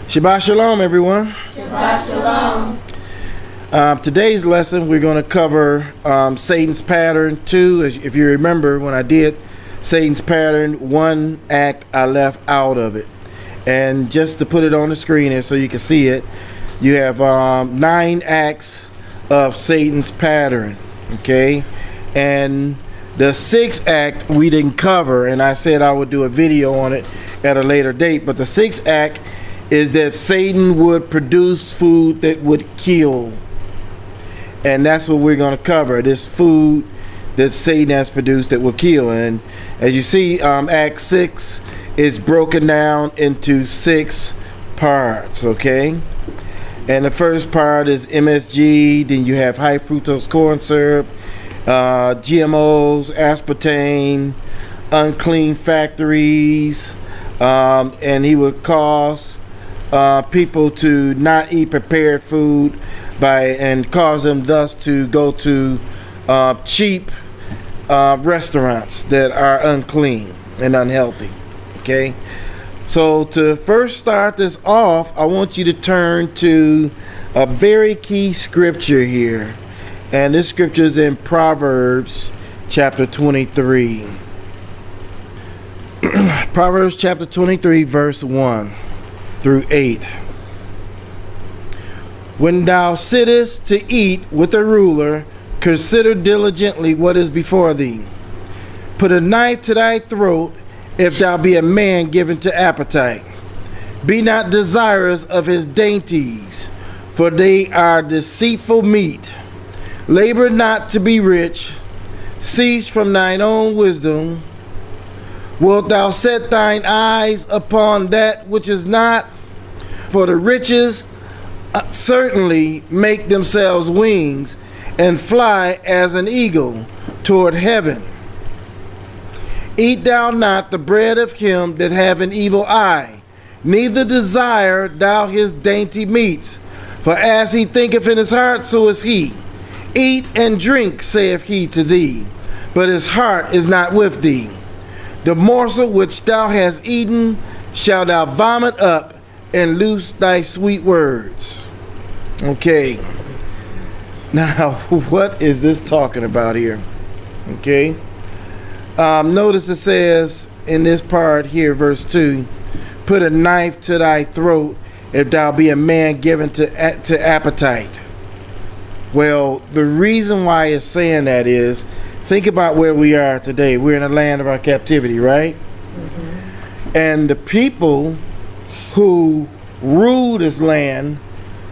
Shabbat Shalom, everyone. Shabbat Shalom. Today's lesson, we're going to cover Satan's pattern 2. If you remember, when I did Satan's pattern, one act I left out of it. And just to put it on the screen here so you can see it, you have 9 acts of Satan's pattern. Okay? And the 6th act we didn't cover, and I said I would do a video on it at a later date. But the 6th act is that Satan would produce food that would kill. And that's what we're going to cover, this food that Satan has produced that will kill. And as you see, Act 6 is broken down into 6 parts, okay? And the first part is MSG, then you have high fructose corn syrup, GMOs, aspartame, unclean factories, and he would cause people to not eat prepared food and cause them thus to go to cheap restaurants that are unclean and unhealthy. Okay, so to first start this off, I want you to turn to a very key scripture here, and this scripture is in Proverbs chapter 23. Proverbs chapter 23 verse 1 through 8. When thou sittest to eat with a ruler, consider diligently what is before thee. Put a knife to thy throat, if thou be a man given to appetite. Be not desirous of his dainties, for they are deceitful meat. Labor not to be rich. Cease from thine own wisdom. Wilt thou set thine eyes upon that which is not? For the riches certainly make themselves wings, and fly as an eagle toward heaven. Eat thou not the bread of him that have an evil eye, neither desire thou his dainty meats. For as he thinketh in his heart, so is he. Eat and drink, saith he to thee, but his heart is not with thee. The morsel which thou hast eaten shalt thou vomit up, and loose thy sweet words. Okay. Now, what is this talking about here? Okay. Notice it says in this part here, verse 2, put a knife to thy throat, if thou be a man given to appetite. Well, the reason why it's saying that is, think about where we are today. We're in the land of our captivity, right? Mm-hmm. And the people who rule this land,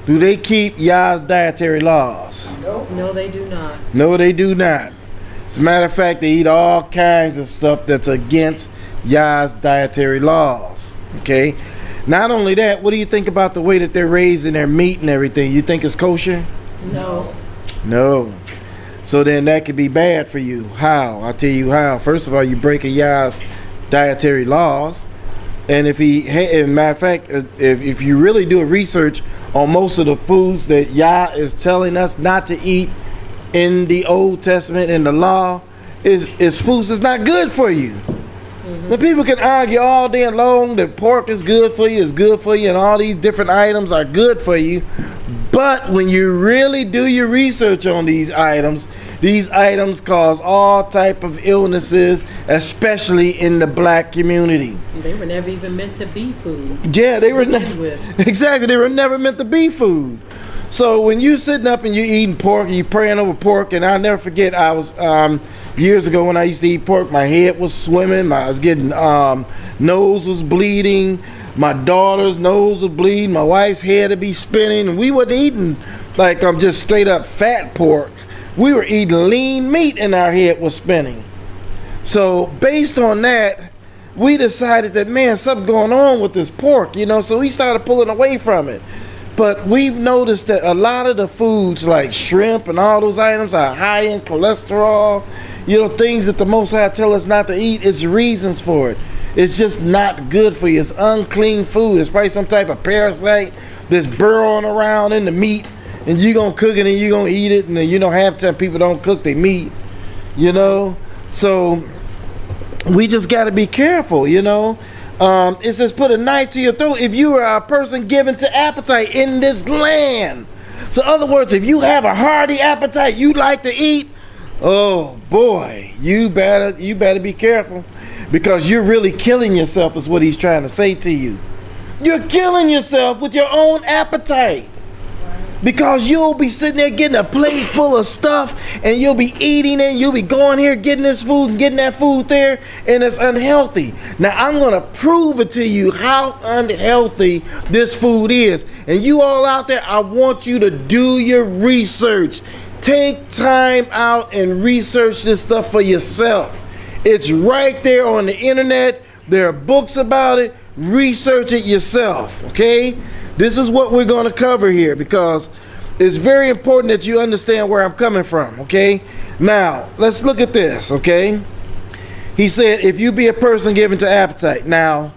do they keep Yah's dietary laws? Nope. No, they do not. No, they do not. As a matter of fact, they eat all kinds of stuff that's against Yah's dietary laws. Okay? Not only that, what do you think about the way that they're raising their meat and everything? You think it's kosher? No. No. So then that could be bad for you. How? I'll tell you how. First of all, you break Yah's dietary laws. And if matter of fact, if you really do a research on most of the foods that Yah is telling us not to eat in the Old Testament and the law, is foods that's not good for you. Mm-hmm. The people can argue all day long that pork is good for you, and all these different items are good for you. But when you really do your research on these items cause all type of illnesses, especially in the black community. They were never even meant to be food. Yeah, they were never. Exactly, they were never meant to be food. So when you sitting up and you eating pork and you praying over pork, and I'll never forget, I was years ago when I used to eat pork, my head was swimming, I was getting nose was bleeding. My daughter's nose was bleeding. My wife's head would be spinning. And we weren't eating like just straight up fat pork. We were eating lean meat and our head was spinning. So based on that, we decided that, man, something going on with this pork, so we started pulling away from it. But we've noticed that a lot of the foods like shrimp and all those items are high in cholesterol. Things that the Most High tell us not to eat, it's reasons for it. It's just not good for you. It's unclean food. It's probably some type of parasite that's burrowing around in the meat, and you're going to cook it and you're going to eat it, and half the time people don't cook their meat, So we just got to be careful, It says, put a knife to your throat if you are a person given to appetite in this land. So in other words, if you have a hearty appetite, you like to eat, oh boy, you better be careful, because you're really killing yourself is what he's trying to say to you. You're killing yourself with your own appetite. Because you'll be sitting there getting a plate full of stuff, and you'll be eating it, you'll be going here getting this food and getting that food there, and it's unhealthy. Now I'm going to prove it to you how unhealthy this food is. And you all out there, I want you to do your research. Take time out and research this stuff for yourself. It's right there on the internet. There are books about it. Research it yourself, okay? This is what we're going to cover here, because it's very important that you understand where I'm coming from, okay? Now, let's look at this, okay? He said, if you be a person given to appetite. Now,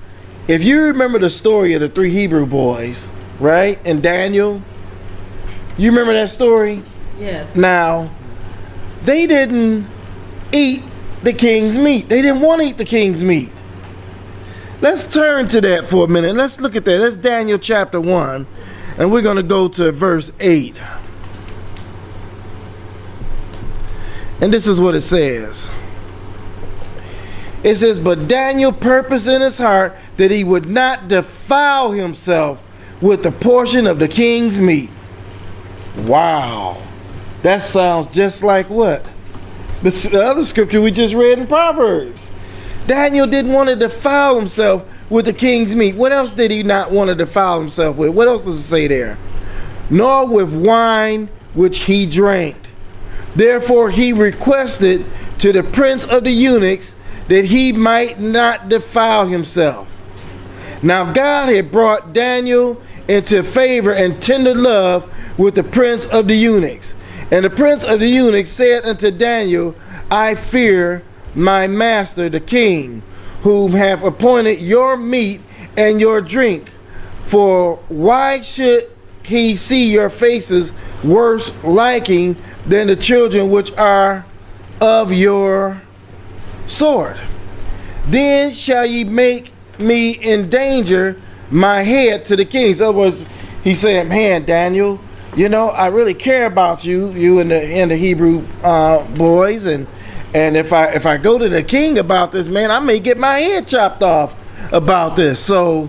if you remember the story of the 3 Hebrew boys, right? And Daniel, you remember that story? Yes. Now, they didn't eat the king's meat. They didn't want to eat the king's meat. Let's turn to that for a minute. Let's look at that. That's Daniel chapter 1. And we're going to go to verse 8. And this is what it says. It says, but Daniel purposed in his heart that he would not defile himself with the portion of the king's meat. Wow. That sounds just like what? The other scripture we just read in Proverbs. Daniel didn't want to defile himself with the king's meat. What else did he not want to defile himself with? What else does it say there? Nor with wine which he drank. Therefore he requested to the prince of the eunuchs that he might not defile himself. Now God had brought Daniel into favor and tender love with the prince of the eunuchs. And the prince of the eunuchs said unto Daniel, I fear my master the king, whom have appointed your meat and your drink. For why should he see your faces worse liking than the children which are of your sword? Then shall ye make me endanger my head to the kings. In other words, he said, man, Daniel, you know, I really care about you and the Hebrew boys, and if I go to the king about this, man, I may get my head chopped off about this. So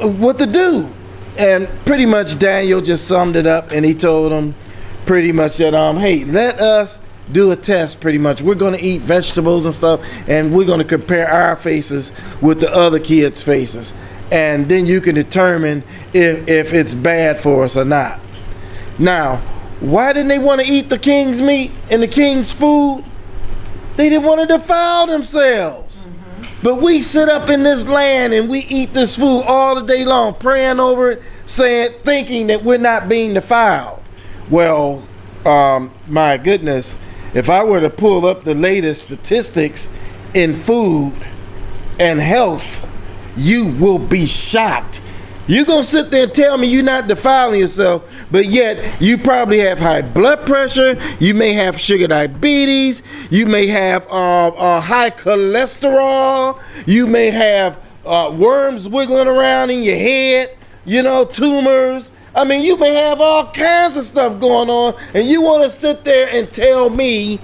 what to do? And pretty much Daniel just summed it up, and he told him pretty much that hey, let us do a test. Pretty much, we're going to eat vegetables and stuff, and we're going to compare our faces with the other kids' faces, and then you can determine if it's bad for us or not. Now, why didn't they want to eat the king's meat and the king's food? They didn't want to defile themselves. But we sit up in this land and we eat this food all the day long, praying over it, thinking that we're not being defiled. Well, my goodness, if I were to pull up the latest statistics in food and health, you will be shocked. You're going to sit there and tell me you're not defiling yourself, but yet you probably have high blood pressure, you may have sugar diabetes, you may have high cholesterol, you may have worms wiggling around in your head, you know, tumors. I mean, you may have all kinds of stuff going on, and you want to sit there and tell me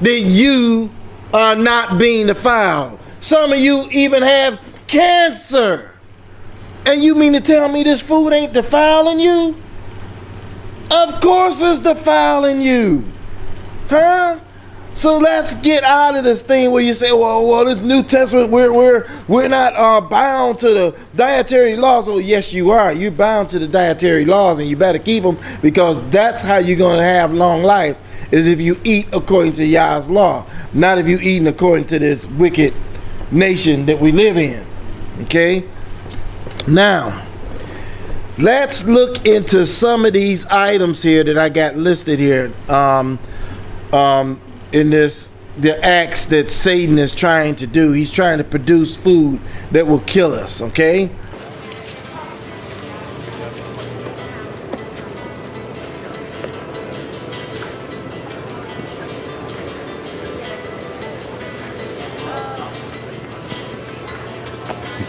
that you are not being defiled. Some of you even have cancer. And you mean to tell me this food ain't defiling you? Of course it's defiling you. Huh? So let's get out of this thing where you say, well, this New Testament, we're not bound to the dietary laws. Oh, yes, you are. You're bound to the dietary laws, and you better keep them, because that's how you're going to have long life, is if you eat according to Yah's law, not if you're eating according to this wicked nation that we live in. Okay? Now, let's look into some of these items here that I got listed here in the acts that Satan is trying to do. He's trying to produce food that will kill us, okay?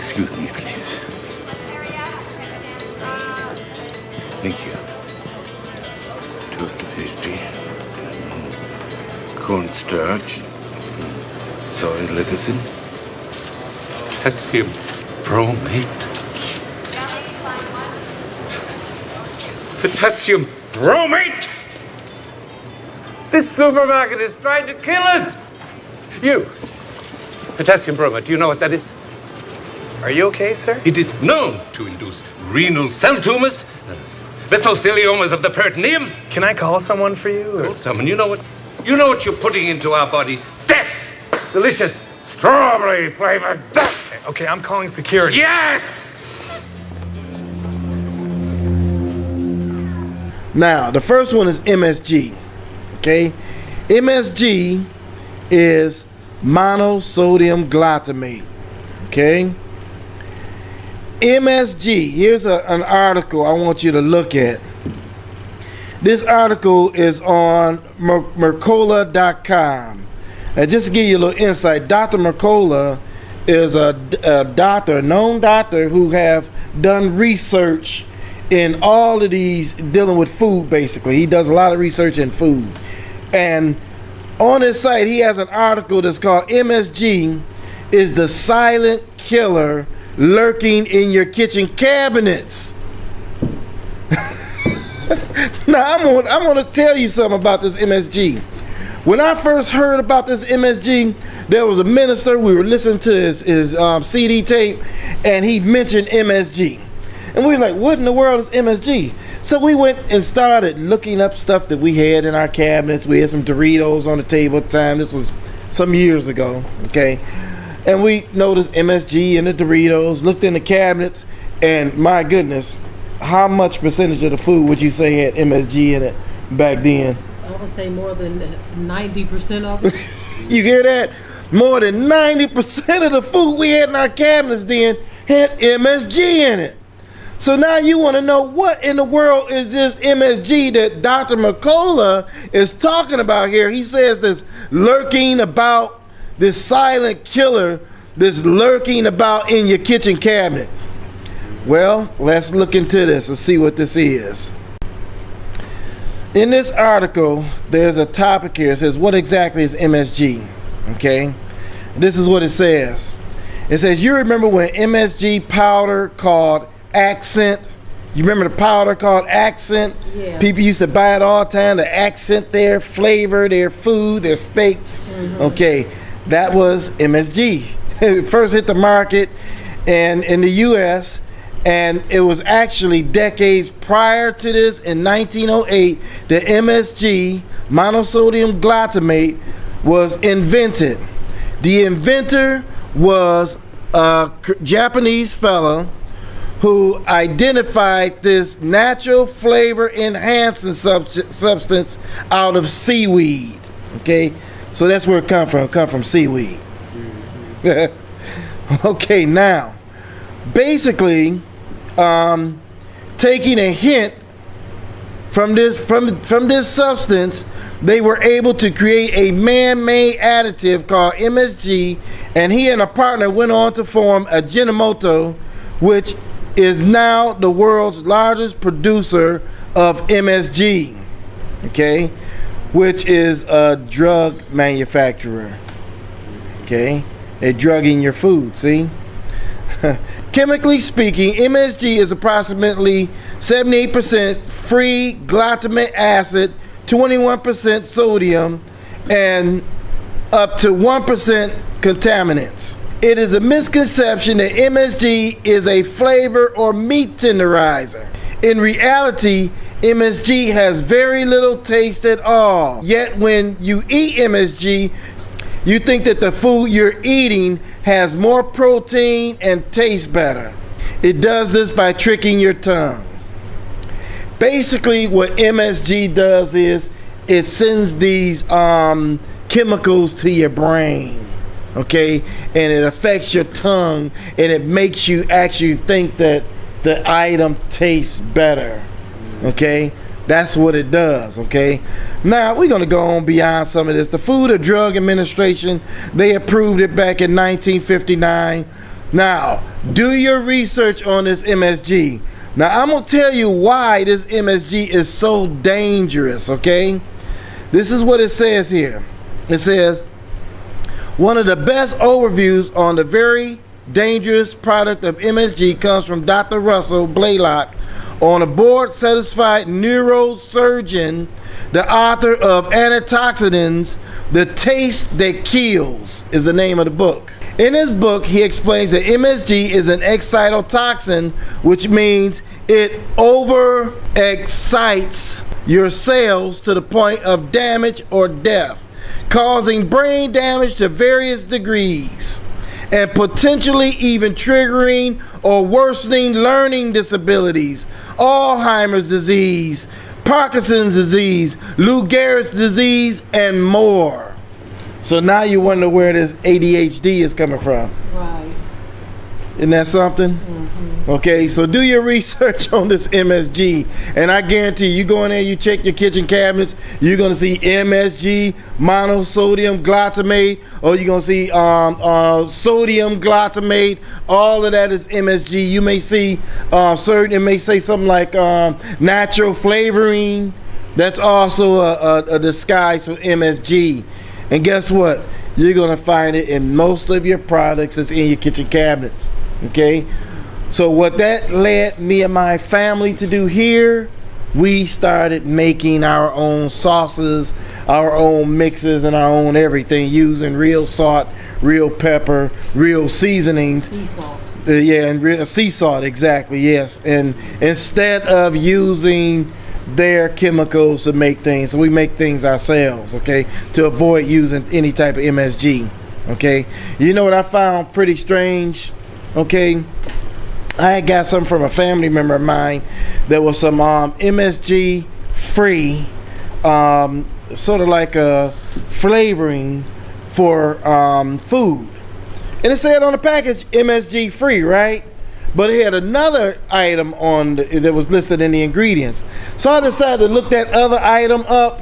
Excuse me, please. Thank you. Toast to pastry. Cornstarch. Soy lecithin. Potassium bromate. Potassium bromate! This supermarket is trying to kill us! You! Potassium bromate, do you know what that is? Are you okay, sir? It is known to induce renal cell tumors, mesotheliomas of the peritoneum. Can I call someone for you? Call someone, you know what you're putting into our bodies? Death! Delicious strawberry flavored death! Okay, I'm calling security. Yes! Now, the first one is MSG. Okay? MSG is monosodium glutamate. Okay? MSG, here's an article I want you to look at. This article is on Mercola.com. And just to give you a little insight, Dr. Mercola is a doctor, a known doctor who have done research in all of these dealing with food, basically. He does a lot of research in food. And on his site, he has an article that's called MSG is the silent killer lurking in your kitchen cabinets. Now, I'm gonna tell you something about this MSG. When I first heard about this MSG, there was a minister, we were listening to his CD tape, and he mentioned MSG. And we were like, what in the world is MSG? So we went and started looking up stuff that we had in our cabinets. We had some Doritos on the table at the time. This was some years ago, okay? And we noticed MSG in the Doritos, looked in the cabinets, and my goodness, how much percentage of the food would you say had MSG in it back then? I would say more than 90% of it. You hear that? More than 90% of the food we had in our cabinets then had MSG in it. So now you want to know what in the world is this MSG that Dr. Mercola is talking about here. He says this lurking about, this silent killer, this lurking about in your kitchen cabinet. Well, let's look into this and see what this is. In this article, there's a topic here. It says, what exactly is MSG? Okay, this is what it says. It says, you remember when MSG powder called Accent, you remember the powder called Accent? Yeah. People used to buy it all the time to accent their flavor, their food, their steaks. Mm-hmm. Okay, that was MSG. It first hit the market and in the US, and it was actually decades prior to this, in 1908, the MSG, monosodium glutamate, was invented. The inventor was a Japanese fella who identified this natural flavor enhancing substance out of seaweed. Okay, so that's where it come from seaweed. Okay, now, basically, taking a hint from this substance, they were able to create a man-made additive called MSG, and he and a partner went on to form Ajinomoto, which is now the world's largest producer of MSG, okay, which is a drug manufacturer. Okay, they're drugging your food, see? Chemically speaking, MSG is approximately 78% free glutamate acid, 21% sodium, and up to 1% contaminants. It is a misconception that MSG is a flavor or meat tenderizer. In reality, MSG has very little taste at all. Yet when you eat MSG, you think that the food you're eating has more protein and tastes better. It does this by tricking your tongue. Basically, what MSG does is it sends these chemicals to your brain, okay? And it affects your tongue, and it makes you actually think that the item tastes better, okay? That's what it does, okay? Now, we're going to go on beyond some of this. The Food and Drug Administration, they approved it back in 1959. Now, Do your research on this MSG. Now, I'm going to tell you why this MSG is so dangerous, okay? This is what it says here. It says, one of the best overviews on the very dangerous product of MSG comes from Dr. Russell Blaylock, on a board-certified neurosurgeon, the author of Antioxidants, The Taste That Kills is the name of the book. In his book, he explains that MSG is an excitotoxin, which means it overexcites your cells to the point of damage or death, causing brain damage to various degrees, and potentially even triggering or worsening learning disabilities, Alzheimer's disease, Parkinson's disease, Lou Gehrig's disease, and more. So now you wonder where this ADHD is coming from. Right. Isn't that something? Okay, so do your research on this MSG, and I guarantee you go in there, you check your kitchen cabinets, you're going to see MSG, monosodium glutamate, or you're going to see sodium glutamate. All of that is MSG. You may see certain, it may say something like natural flavoring. That's also a disguise for MSG. And guess what? You're going to find it in most of your products that's in your kitchen cabinets. Okay? So what that led me and my family to do here, we started making our own sauces, our own mixes, and our own everything, using real salt, real pepper, real seasonings. Sea salt. Yeah, and real sea salt, exactly, yes. And instead of using their chemicals to make things, so we make things ourselves, okay, to avoid using any type of MSG, okay. You know what I found pretty strange, okay? I had got something from a family member of mine that was some MSG free, sort of like a flavoring for food. And it said on the package MSG free, right? But it had another item on that was listed in the ingredients. So I decided to look that other item up,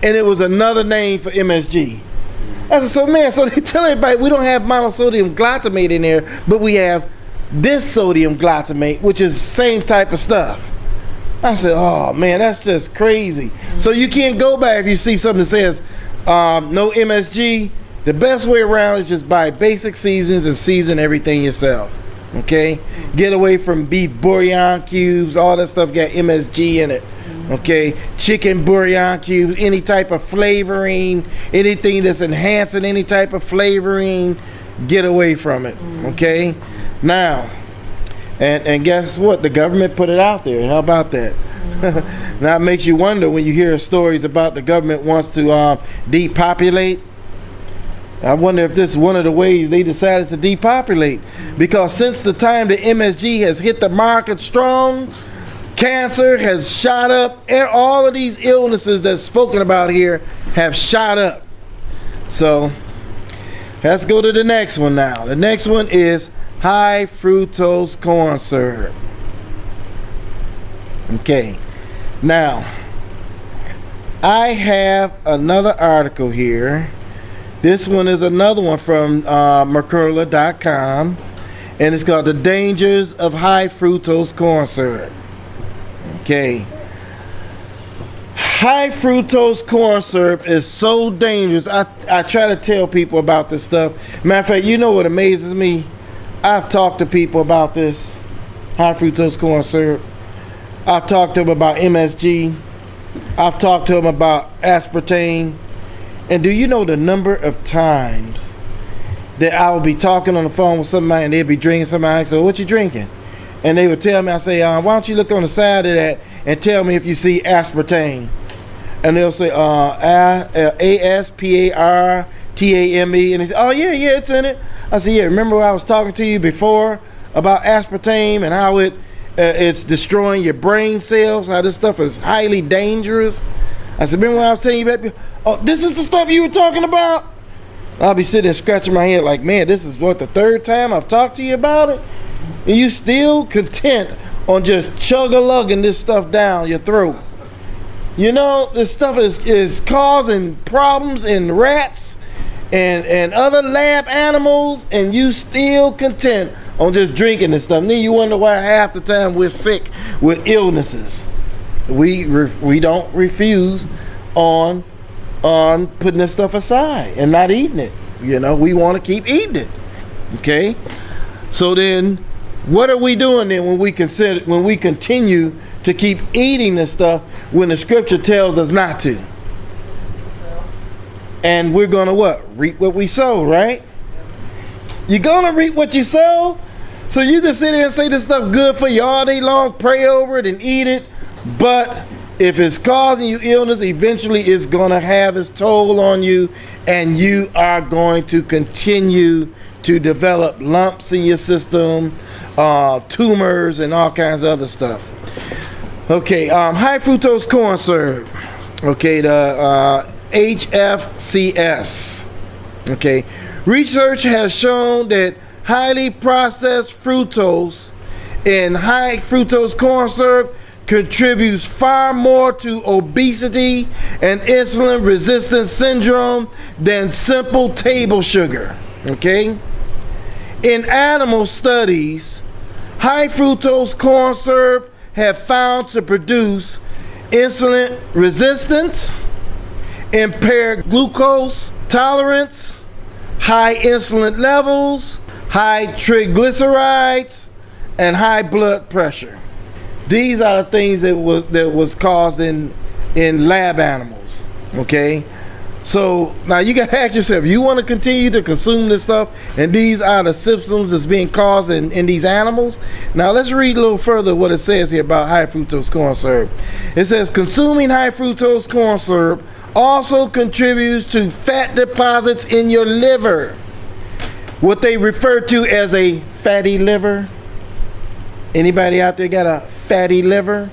and it was another name for MSG. I said, so man, so they tell everybody we don't have monosodium glutamate in there, but we have this sodium glutamate, which is the same type of stuff. I said, oh man, that's just crazy. So you can't go back if you see something that says no MSG. The best way around is just buy basic seasons and season everything yourself. Okay? Get away from beef bouillon cubes, all that stuff got MSG in it. Okay? Chicken bouillon cubes, any type of flavoring, anything that's enhancing any type of flavoring, get away from it. Okay? Now, and guess what? The government put it out there. How about that? Now it makes you wonder when you hear stories about the government wants to depopulate. I wonder if this is one of the ways they decided to depopulate. Because since the time the MSG has hit the market strong, cancer has shot up. All of these illnesses that's spoken about here have shot up. So let's go to the next one now. The next one is high fructose corn syrup. Okay. Now, I have another article here. This one is another one from Mercola.com, and it's called The Dangers of High Fructose Corn Syrup. Okay. High fructose corn syrup is so dangerous. I try to tell people about this stuff. Matter of fact, you know what amazes me? I've talked to people about this, high fructose corn syrup. I've talked to them about MSG. I've talked to them about aspartame. And do you know the number of times that I would be talking on the phone with somebody and they'd be drinking something? I say, what you drinking? And they would tell me, I say, why don't you look on the side of that and tell me if you see aspartame? And they'll say, ASPARTAME. And they say, oh, yeah, it's in it. I say, yeah, remember I was talking to you before about aspartame and how it's destroying your brain cells, how this stuff is highly dangerous? I said, remember when I was telling you about, oh, this is the stuff you were talking about? I'll be sitting there scratching my head like, man, this is what, the third time I've talked to you about it? And you still content on just chug-a-lugging this stuff down your throat. You know, this stuff is causing problems in rats and other lab animals, and you still content on just drinking and stuff. And then you wonder why half the time we're sick with illnesses. We don't refuse on putting this stuff aside and not eating it. You know, we want to keep eating it. Okay? So then what are we doing then when we continue to keep eating this stuff when the scripture tells us not to? And we're going to what? Reap what we sow, right? You're going to reap what you sow. So you can sit there and say this stuff good for you all day long, pray over it and eat it. But if it's causing you illness, eventually it's going to have its toll on you, and you are going to continue to develop lumps in your system, tumors, and all kinds of other stuff. Okay, high fructose corn syrup. Okay, the HFCS. Okay, research has shown that highly processed fructose in high fructose corn syrup contributes far more to obesity and insulin resistance syndrome than simple table sugar. Okay? In animal studies, high fructose corn syrup have found to produce insulin resistance, impaired glucose tolerance, high insulin levels, high triglycerides, and high blood pressure. These are the things that was caused in lab animals. Okay? So now you got to ask yourself, you want to continue to consume this stuff, and these are the symptoms that's being caused in these animals? Now let's read a little further what it says here about high fructose corn syrup. It says consuming high fructose corn syrup also contributes to fat deposits in your liver, what they refer to as a fatty liver. Anybody out there got a fatty liver?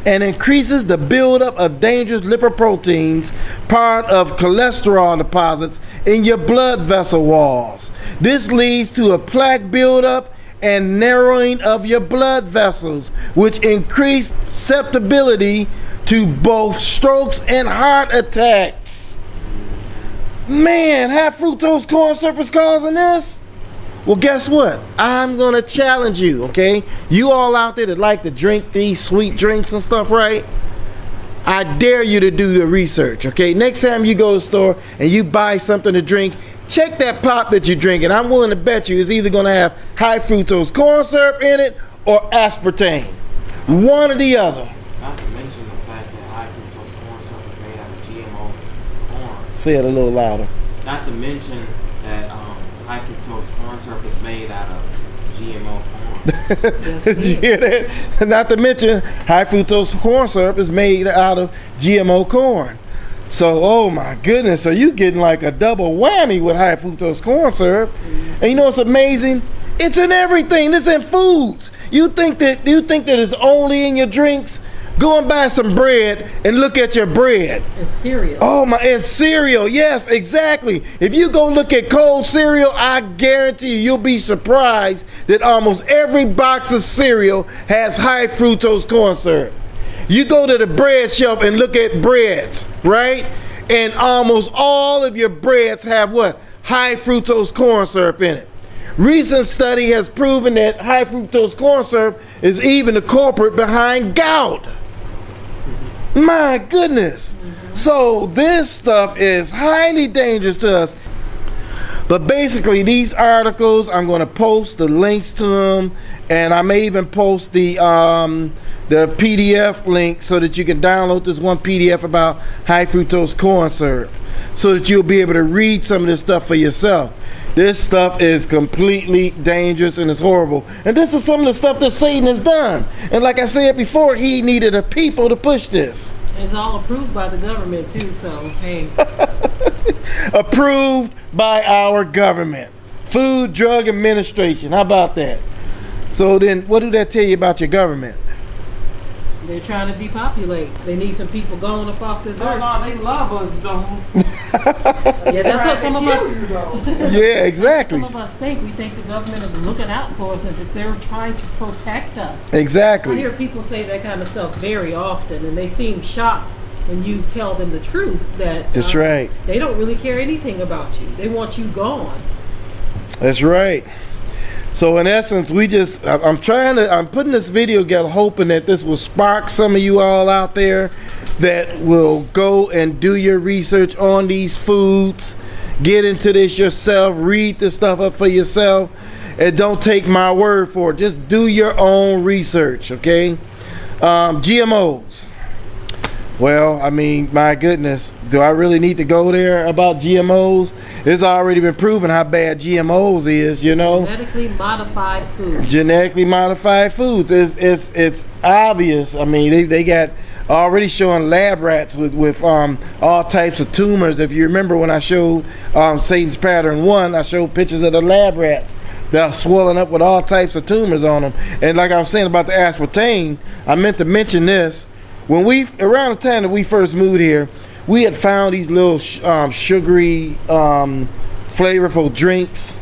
And increases the buildup of dangerous lipoproteins, part of cholesterol deposits in your blood vessel walls. This leads to a plaque buildup and narrowing of your blood vessels, which increase susceptibility to both strokes and heart attacks. Man, high fructose corn syrup is causing this? Well, guess what? I'm going to challenge you, okay? You all out there that like to drink these sweet drinks and stuff, right? I dare you to do the research, okay? Next time you go to the store and you buy something to drink, check that pop that you're drinking. I'm willing to bet you it's either going to have high fructose corn syrup in it or aspartame. One or the other. Not to mention the fact that high fructose corn syrup is made out of GMO corn. Say it a little louder. Not to mention that high fructose corn syrup is made out of GMO corn. Did you hear that? Not to mention high fructose corn syrup is made out of GMO corn. So, oh my goodness, so you getting like a double whammy with high fructose corn syrup. And you know what's amazing? It's in everything. It's in foods. You think that it's only in your drinks? Go and buy some bread and look at your bread. And cereal. Oh my, and cereal, yes, exactly. If you go look at cold cereal, I guarantee you'll be surprised that almost every box of cereal has high fructose corn syrup. You go to the bread shelf and look at breads, right? And almost all of your breads have what? High fructose corn syrup in it. Recent study has proven that high fructose corn syrup is even the culprit behind gout. My goodness. So this stuff is highly dangerous to us. But basically these articles, I'm going to post the links to them, and I may even post the PDF link so that you can download this one PDF about high fructose corn syrup so that you'll be able to read some of this stuff for yourself. This stuff is completely dangerous and it's horrible. And this is some of the stuff that Satan has done. And like I said before, he needed a people to push this. It's all approved by the government too, so hey. Approved by our government. Food Drug Administration. How about that? So then what do that tell you about your government? They're trying to depopulate. They need some people going up off this earth. No, they love us though. Yeah, that's what some of us. Yeah, exactly. Some of us think. We think the government is looking out for us and that they're trying to protect us. I Exactly. hear people say that kind of stuff very often, and they seem shocked when you tell them the truth that That's right. they don't really care anything about you. They want you gone. That's right. So in essence, I'm putting this video together hoping that this will spark some of you all out there that will go and do your research on these foods. Get into this yourself, read this stuff up for yourself, and don't take my word for it. Just do your own research, okay? GMOs. Well, I mean, my goodness, do I really need to go there about GMOs? It's already been proven how bad GMOs is, you know. Genetically modified food. Genetically modified foods. It's obvious. I mean, they got already showing lab rats with all types of tumors. If you remember when I showed Satan's Pattern 1, I showed pictures of the lab rats. They're swelling up with all types of tumors on them. And like I was saying about the aspartame, I meant to mention this. Around the time that we first moved here, we had found these little sugary, flavorful drinks.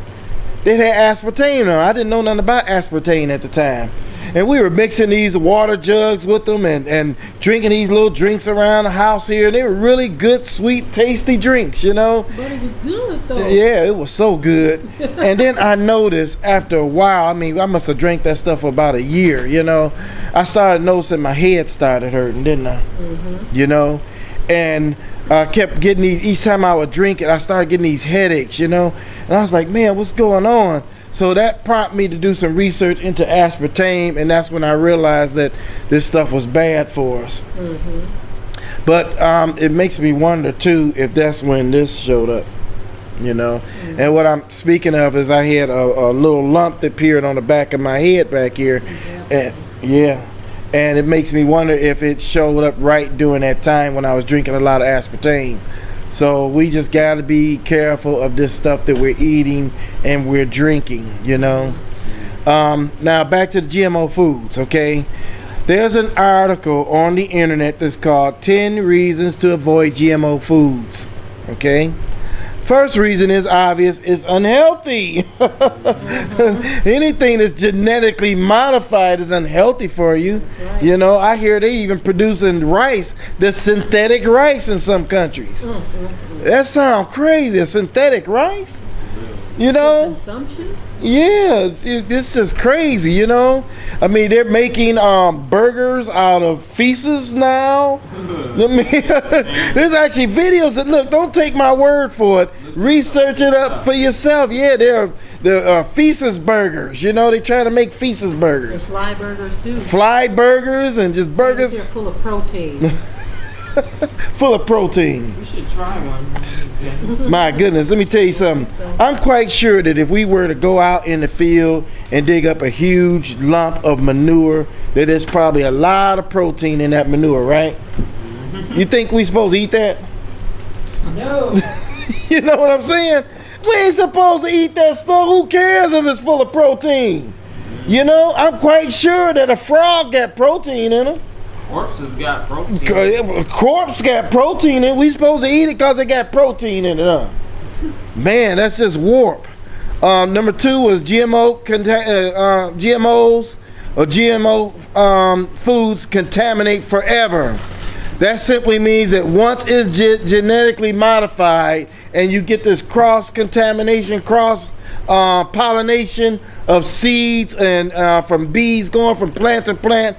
They had aspartame in them. I didn't know nothing about aspartame at the time. And we were mixing these water jugs with them and drinking these little drinks around the house here. They were really good, sweet, tasty drinks, you know. But it was good, though. Yeah, it was so good. And then I noticed after a while, I mean, I must have drank that stuff for about a year, you know. I started noticing my head started hurting, didn't I? Mm-hmm. You know. And I kept getting these, each time I would drink it, I started getting these headaches, you know. And I was like, man, what's going on? So that prompted me to do some research into aspartame, and that's when I realized that this stuff was bad for us. Mm-hmm. But it makes me wonder, too, if that's when this showed up, you know. Mm-hmm. And what I'm speaking of is I had a little lump that appeared on the back of my head back here. And it makes me wonder if it showed up right during that time when I was drinking a lot of aspartame. So we just got to be careful of this stuff that we're eating and we're drinking, you know. Now back to the GMO foods, okay? There's an article on the internet that's called 10 Reasons to Avoid GMO Foods, okay? First reason is obvious, it's unhealthy. Anything that's genetically modified is unhealthy for you. Right. You know, I hear they even producing rice, the synthetic rice in some countries. That sounds crazy, a synthetic rice? You know? Consumption? Yeah, it's just crazy, you know. I mean, they're making burgers out of feces now. I mean, there's actually videos that look. Don't take my word for it. Research it up for yourself. Yeah, they're feces burgers. You know, they try to make feces burgers. There's fly burgers too. Fly burgers and just burgers They're full of protein. full of protein. We should try one. My goodness, let me tell you something. I'm quite sure that if we were to go out in the field and dig up a huge lump of manure, that there's probably a lot of protein in that manure, right? You think we supposed to eat that? No. You know what I'm saying? We ain't supposed to eat that stuff. Who cares if it's full of protein? You know, I'm quite sure that a frog got protein in it. Corpses got protein. A corpse got protein in it. We supposed to eat it because it got protein in it, huh? Man, that's just warp. Number 2 was GMOs or GMO foods contaminate forever. That simply means that once it's genetically modified and you get this cross-contamination, cross-pollination of seeds and from bees going from plant to plant,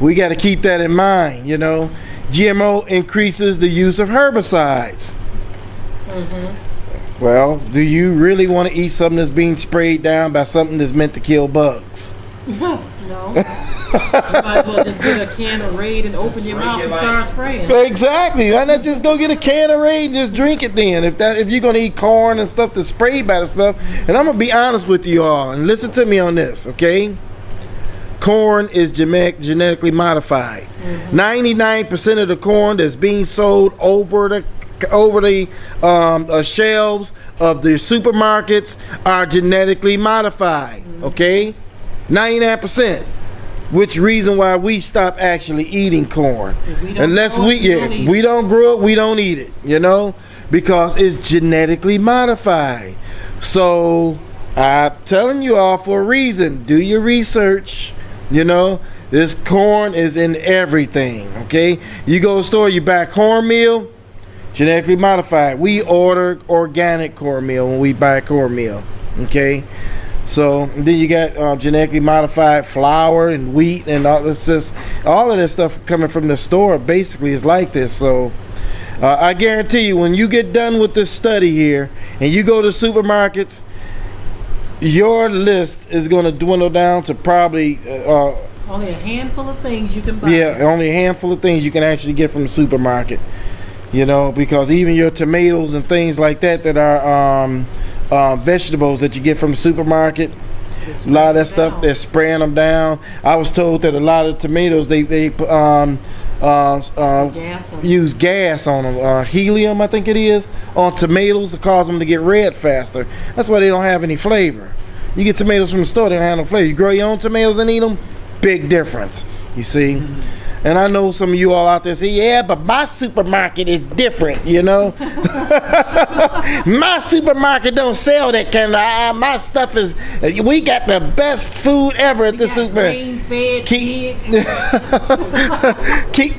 we got to keep that in mind, you know. GMO increases the use of herbicides. Mm-hmm. Well, do you really want to eat something that's being sprayed down by something that's meant to kill bugs? No. You might as well just get a can of Raid and open your mouth and start spraying. Exactly. Why not just go get a can of Raid and just drink it then? If you're gonna eat corn and stuff that's sprayed by the stuff. And I'm gonna be honest with you all and listen to me on this, okay? Corn is genetically modified. 99% of the corn that's being sold over the shelves of the supermarkets are genetically modified. Okay, 99%. Which reason why we stop actually eating corn? Unless we don't grow it, we don't eat it. You know, because it's genetically modified. So I'm telling you all for a reason. Do your research. You know, This corn is in everything, okay? You go to the store, you buy cornmeal, genetically modified. We order organic cornmeal when we buy cornmeal, okay? So then you got genetically modified flour and wheat and all this. All of this stuff coming from the store basically is like this. So I guarantee you, when you get done with this study here and you go to supermarkets, your list is going to dwindle down to probably only a handful of things you can buy. Yeah, only a handful of things you can actually get from the supermarket. You know, because even your tomatoes and things like that are vegetables that you get from the supermarket, a lot of that stuff, they're spraying them down. I was told that a lot of tomatoes they use gas on them, helium I think it is, on tomatoes to cause them to get red faster. That's why they don't have any flavor. You get tomatoes from the store, they don't have no flavor. You grow your own tomatoes and eat them, big difference, you see. And I know some of you all out there say, yeah, but my supermarket is different, you know. My supermarket don't sell that kind of, my stuff is, we got the best food ever at the supermarket. Grain-fed pigs. keep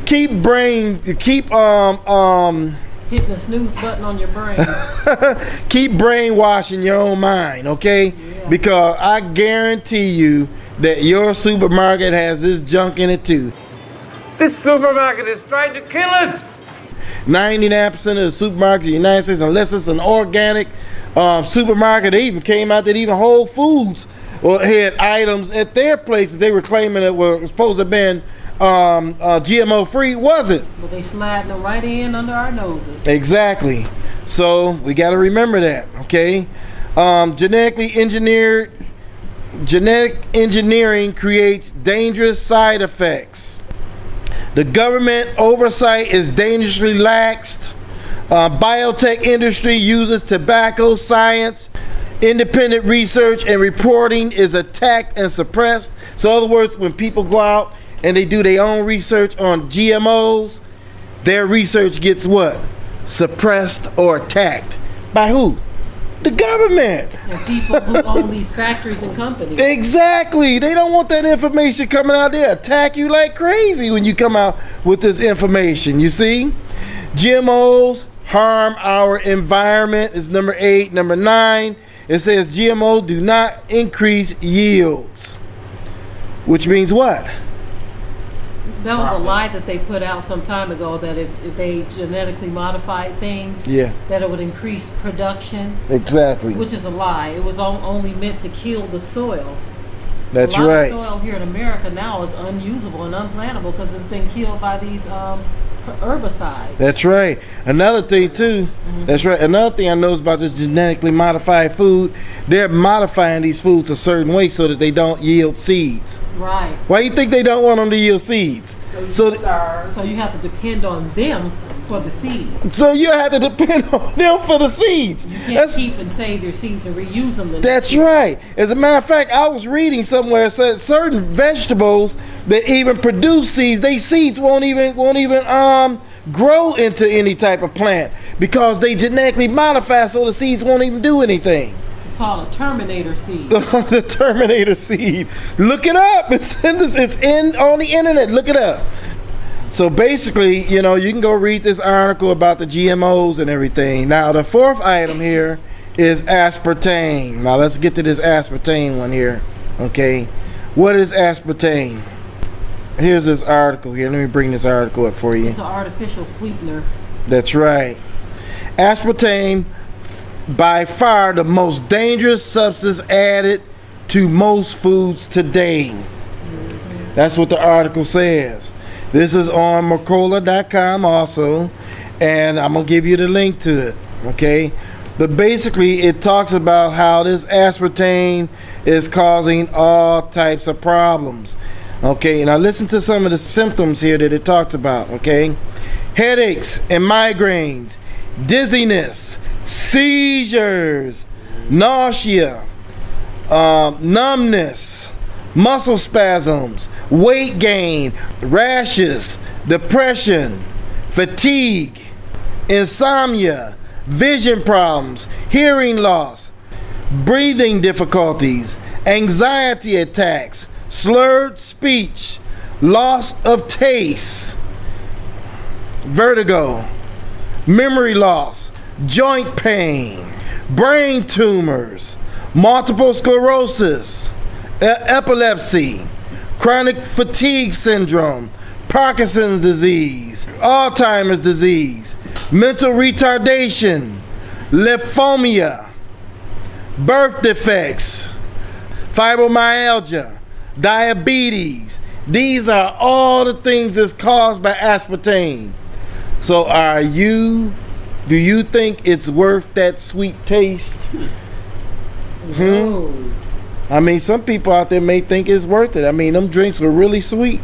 hitting the snooze button on your brain. Keep brainwashing your own mind, okay? Yeah. Because I guarantee you that your supermarket has this junk in it too. This supermarket is trying to kill us. 99% of the supermarkets in the United States, unless it's an organic supermarket, they even came out that even Whole Foods had items at their places they were claiming that were supposed to have been GMO free, wasn't. But they sliding them right in under our noses. Exactly. So we got to remember that, okay? Genetic engineering creates dangerous side effects. The government oversight is dangerously laxed. Biotech industry uses tobacco science. Independent research and reporting is attacked and suppressed. So in other words, when people go out and they do their own research on GMOs, their research gets what? Suppressed or attacked. By who? The government. And people who own these factories and companies. Exactly. They don't want that information coming out there. Attack you like crazy when you come out with this information. You see? GMOs harm our environment is number 8. Number 9, it says GMO do not increase yields. Which means what? That was a lie that they put out some time ago, that if they genetically modified things, that it would increase production. Exactly. Which is a lie. It was only meant to kill the soil. That's a lot right. of soil here in America now is unusable and unplantable because it's been killed by these herbicides. That's right. Another thing too. That's right. Another thing I know is about this genetically modified food. They're modifying these foods a certain way so that they don't yield seeds. Right. Why do you think they don't want them to yield seeds? So you have to depend on them for the seeds. So you have to depend on them for the seeds. You can't keep and save your seeds and reuse them. That's right. As a matter of fact, I was reading somewhere it said certain vegetables that even produce seeds, they seeds won't even grow into any type of plant because they genetically modify so the seeds won't even do anything. It's called a Terminator seed. The Terminator seed. Look it up. It's on the internet. Look it up. So basically, you know, you can go read this article about the GMOs and everything. Now, the 4th item here is aspartame. Now, let's get to this aspartame one here. Okay. What is aspartame? Here's this article here. Let me bring this article up for you. It's an artificial sweetener. That's right. Aspartame, by far the most dangerous substance added to most foods today. That's what the article says. This is on Mercola.com also, and I'm going to give you the link to it, okay? But basically, it talks about how this aspartame is causing all types of problems. Okay, now listen to some of the symptoms here that it talks about, okay? Headaches and migraines, dizziness, seizures, nausea, numbness, muscle spasms, weight gain, rashes, depression, fatigue, insomnia, vision problems, hearing loss, breathing difficulties, anxiety attacks, slurred speech, loss of taste, vertigo, memory loss, joint pain, brain tumors, multiple sclerosis, epilepsy, chronic fatigue syndrome, Parkinson's disease, Alzheimer's disease, mental retardation, lymphoma, birth defects, fibromyalgia, diabetes. These are all the things that's caused by aspartame. So do you think it's worth that sweet taste? No. I mean, some people out there may think it's worth it. I mean, them drinks were really sweet.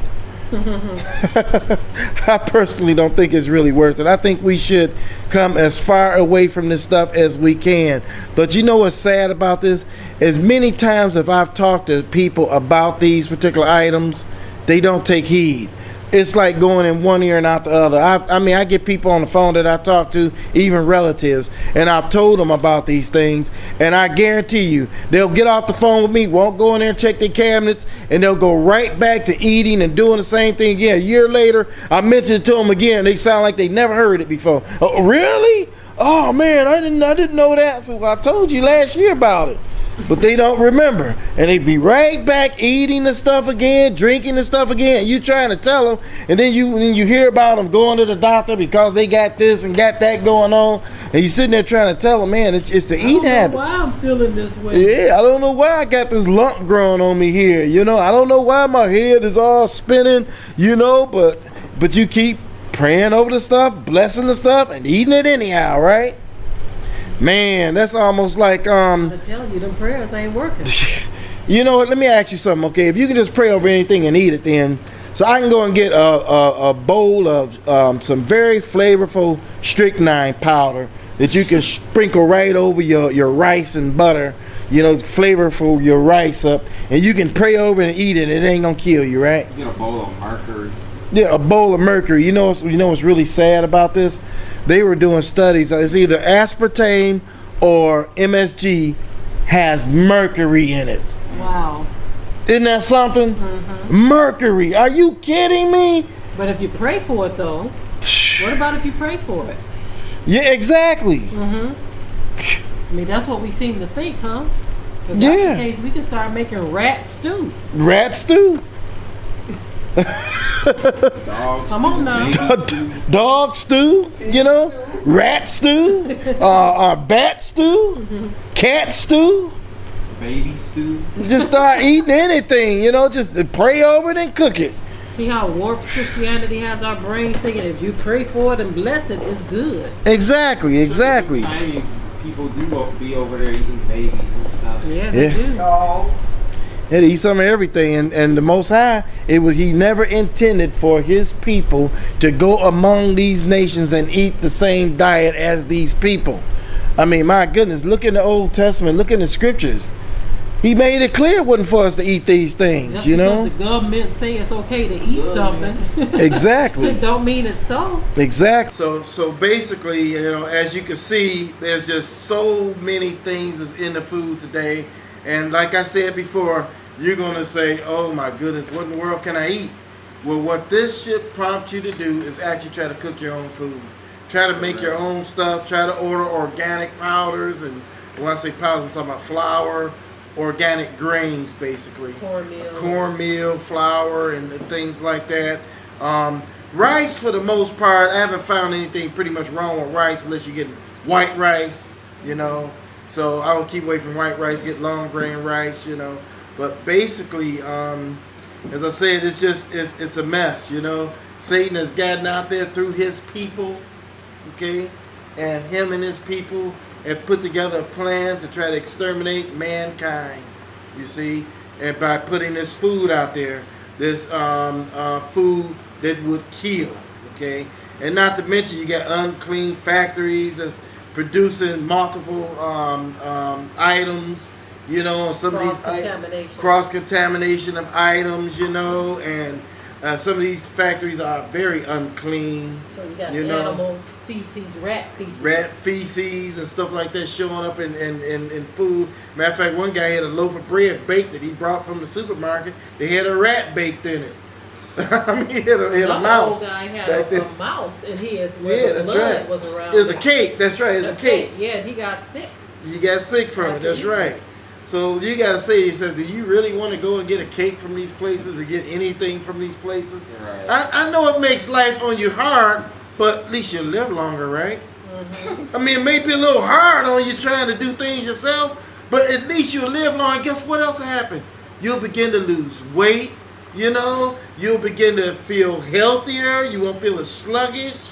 I personally don't think it's really worth it. I think we should come as far away from this stuff as we can. But you know what's sad about this? As many times as I've talked to people about these particular items, they don't take heed. It's like going in one ear and out the other. I get people on the phone that I talk to, even relatives, and I've told them about these things, and I guarantee you, they'll get off the phone with me, won't go in there and check their cabinets, and they'll go right back to eating and doing the same thing again. A year later, I mentioned it to them again. They sound like they never heard it before. Oh, really? Oh man, I didn't know that. So I told you last year about it. But they don't remember, and they be right back eating the stuff again, drinking the stuff again. You trying to tell them, and then you hear about them going to the doctor because they got this and got that going on, and you sitting there trying to tell them, man, it's the eat habits. Why I'm feeling this way? Yeah, I don't know why I got this lump growing on me here. I don't know why my head is all spinning. But you keep praying over the stuff, blessing the stuff, and eating it anyhow, right? Man, that's almost like I tell you, them prayers ain't working. You know what? Let me ask you something, okay? If you can just pray over anything and eat it, then so I can go and get a bowl of some very flavorful strychnine powder that you can sprinkle right over your rice and butter. Flavorful your rice up, and you can pray over it and eat it. It ain't gonna kill you, right? Get a bowl of mercury. Yeah, a bowl of mercury. You know what's really sad about this? They were doing studies. It's either aspartame or MSG has mercury in it. Wow. Isn't that something? Mm-hmm. Mercury. Are you kidding me? But if you pray for it, though, what about if you pray for it? Yeah, exactly. Mm-hmm. I mean, that's what we seem to think, huh? If that's the case, we can start making rat stew. Rat stew? Come on now. Dog stew, rat stew, bat stew, cat stew, baby stew. Just start eating anything, just pray over it and cook it. See how warped Christianity has our brains thinking if you pray for it and bless it, it's good. Exactly. Chinese people do be over there eating babies and stuff. Yeah, they do. Yeah, they eat some of everything, and the Most High, he never intended for his people to go among these nations and eat the same diet as these people. I mean, my goodness, look in the Old Testament, look in the scriptures. He made it clear it wasn't for us to eat these things, Just because the government say it's okay to eat something. Exactly. Don't mean it's so. Exactly. So basically, as you can see, there's just so many things that's in the food today. And like I said before, you're going to say, oh my goodness, what in the world can I eat? Well, what this should prompt you to do is actually try to cook your own food. Try to make your own stuff. Try to order organic powders. And when I say powders, I'm talking about flour, organic grains, basically. Cornmeal, flour, and things like that. Rice, for the most part, I haven't found anything pretty much wrong with rice unless you get white rice, So I would keep away from white rice, get long grain rice, But basically, as I said, it's a mess, Satan has gotten out there through his people, okay? And him and his people have put together a plan to try to exterminate mankind, you see? And by putting this food out there, this food that would kill, okay? And not to mention, you got unclean factories that's producing multiple items, some of these cross-contamination of items, and some of these factories are very unclean. So you got animal feces, rat feces and stuff like that showing up in food. Matter of fact, one guy had a loaf of bread baked that he brought from the supermarket. They had a rat baked in it. I mean, he hit a mouse. Old guy had back a then. mouse in his Yeah, where the that's blood right. was around. It was a cake. That's right. It's a cake. Yeah, he got sick. You got sick from it. That's right. So you got to say to yourself, do you really want to go and get a cake from these places or get anything from these places? Right. I know it makes life on you hard, but at least you live longer, right? I mean, it may be a little hard on you trying to do things yourself, but at least you'll live long. And guess what else will happen? You'll begin to lose weight, you know? You'll begin to feel healthier. You won't feel as sluggish,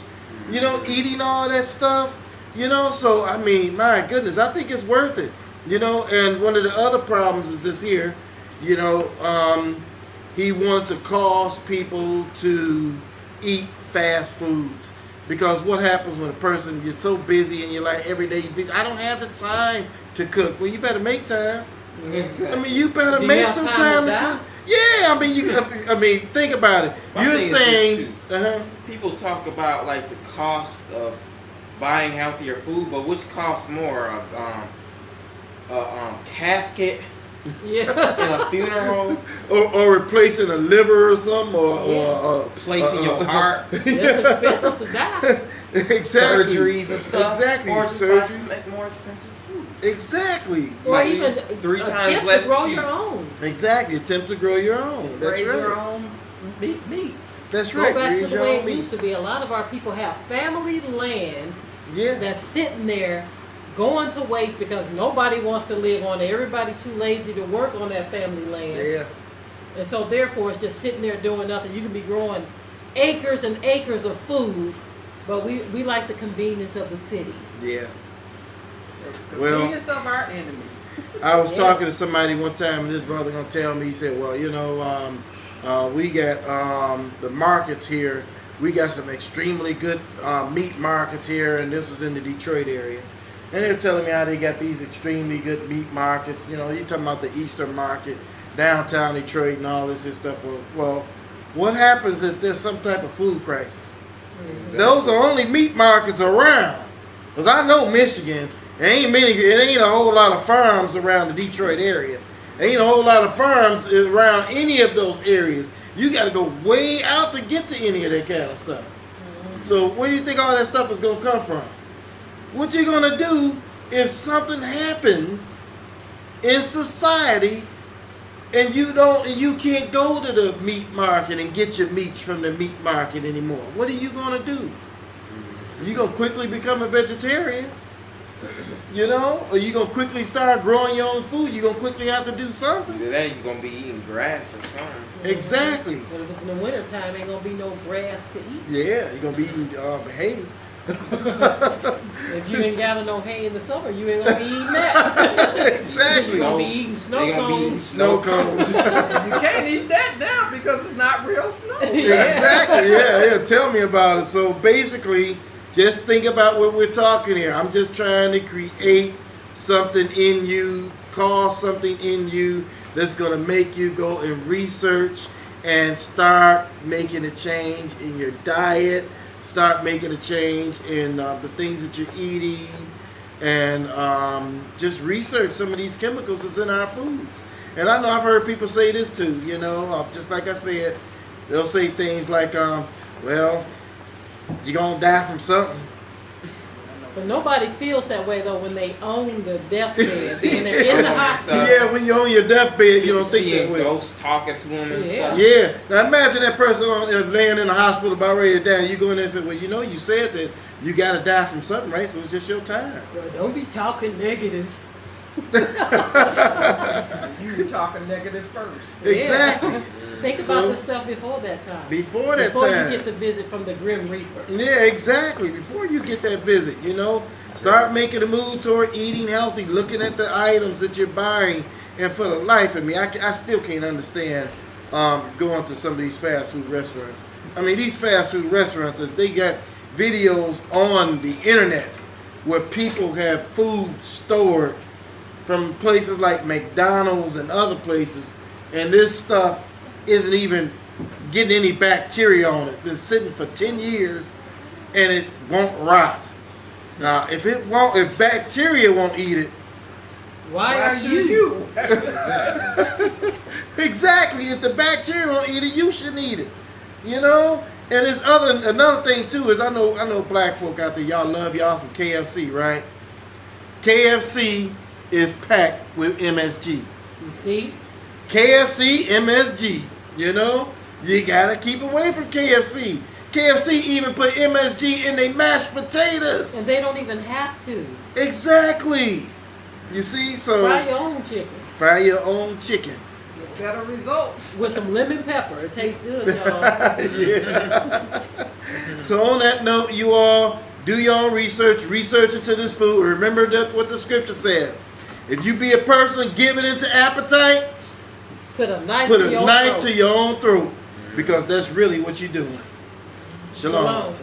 you know, eating all that stuff, you know? So, I mean, my goodness, I think it's worth it, you know? And one of the other problems is this here, you know, he wanted to cause people to eat fast foods. Because what happens when a person, you're so busy and you're like, every day you're busy, I don't have the time to cook. Well, you better make time. Exactly. I mean, you better Do you make have some time time to to die? cook. Yeah, I mean, think about it. My You're thing is this, saying, too. People talk about like the cost of buying healthier food, but which costs more? A casket Yeah. in a funeral, or replacing a liver or something, or placing your heart, It's expensive to die. exactly. surgeries and stuff, Exactly, or just buy surgeries. some like more expensive food. Exactly. Or Like, even 3 times attempt less to grow cheap. your own. Exactly. Attempt to grow your own. That's Raise right. your own meats. That's right. Go back to Raise the your way own it used meats. to be. A lot of our people have family land Yeah. that's sitting there going to waste because nobody wants to live on it. Everybody too lazy to work on that family land. Yeah. And so therefore it's just sitting there doing nothing. You can be growing acres and acres of food, but we like the convenience of the city. Yeah. Well, Convenience of our enemy. I was Yeah. talking to somebody one time, and this brother gonna tell me. He said, "Well, you know, we got the markets here. We got some extremely good meat markets here, and this was in the Detroit area. And they were telling me how they got these extremely good meat markets. You know, you talking about the Easter market, downtown Detroit, and all this stuff. Well, what happens if there's some type of food crisis? Those are only meat markets around. Cause I know Michigan, it ain't a whole lot of farms around the Detroit area. Ain't a whole lot of farms around any of those areas. You got to go way out to get to any of that kind of stuff. So where do you think all that stuff is gonna come from? What you gonna do if something happens in society and you can't go to the meat market and get your meats from the meat market anymore? What are you gonna do? You gonna quickly become a vegetarian, you know, or you gonna quickly start growing your own food? You gonna quickly have to do something. Either that, you're gonna be eating grass or something. Exactly. But if it's in the wintertime, ain't gonna be no grass to eat. Yeah, you're gonna be eating hay. If you ain't gather no hay in the summer, you ain't gonna be eating that. Exactly. You're gonna be eating snow They gonna be eating cones. Snow cones. You can't eat that now because it's not real snow. Exactly. Yeah. Tell me about it. So basically, just think about what we're talking here. I'm just trying to create something in you, cause something in you that's gonna make you go and research and start making a change in your diet. Start making a change in the things that you're eating, and just research some of these chemicals that's in our foods. And I know I've heard people say this too, you know, just like I said, they'll say things like, well, you're going to die from something. But nobody feels that way though when they own the deathbed and they're in the hospital. Yeah, when you're on your deathbed, you don't think Seeing that way. ghosts talking to them and Yeah. stuff. Yeah. Now imagine that person laying in the hospital about ready to die. You go in there and say, well, you know, you said that you got to die from something, right? So it's just your time. Well, don't be talking negative. You were talking negative first. Exactly. Think So- about this stuff before that time. Before that Before time. you get the visit from the Grim Reaper. Yeah, exactly. Before you get that visit, you know, start making a move toward eating healthy, looking at the items that you're buying. And for the life of me, I still can't understand going to some of these fast food restaurants. I mean, these fast food restaurants, they got videos on the internet where people have food stored from places like McDonald's and other places, and this stuff isn't even getting any bacteria on it. Been sitting for 10 years and it won't rot. Now, if bacteria won't eat it, Why are should exactly, if the bacteria won't eat it, you shouldn't eat it. You know? And it's another thing too is I know black folk out there, y'all love y'all some KFC, right? KFC is packed with MSG. You see? KFC, MSG. You know? You gotta keep away from KFC. KFC even put MSG in their mashed potatoes. And they don't even have to. Exactly. You see? So Fry your own chicken. Fry your own chicken. Get better results. With some lemon pepper. It tastes good, y'all. Yeah. So on that note, you all do your own research into this food. Remember what the scripture says. If you be a person giving into appetite, put a knife to your own throat. Because that's really what you're doing. Shalom. Shalom.